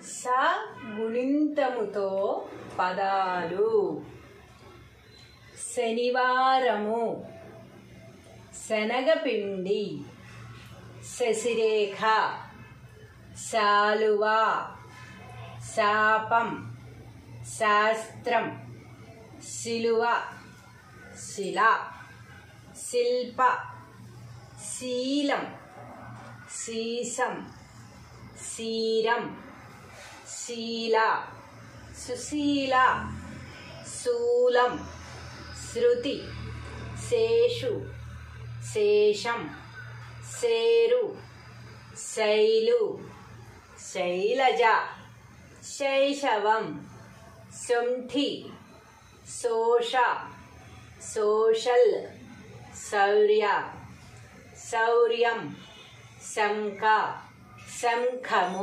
స గుణింతముతో పదాలు. శనివారము, శనగపిండి, శశిరేఖ, శాలువ, శాపం, శాస్త్రం, శిలువ, శిల, శిల్ప, శీలం, సీసం, శీరం, శీల, సుశీల, శూలం, శృతి, శేషు, శేషం, శేరు, శైలు, శైలజ, శైశవం, శుంఠి, శోష, సోషల్, శౌర్య, శౌర్యం, శంఖ, శంఖము.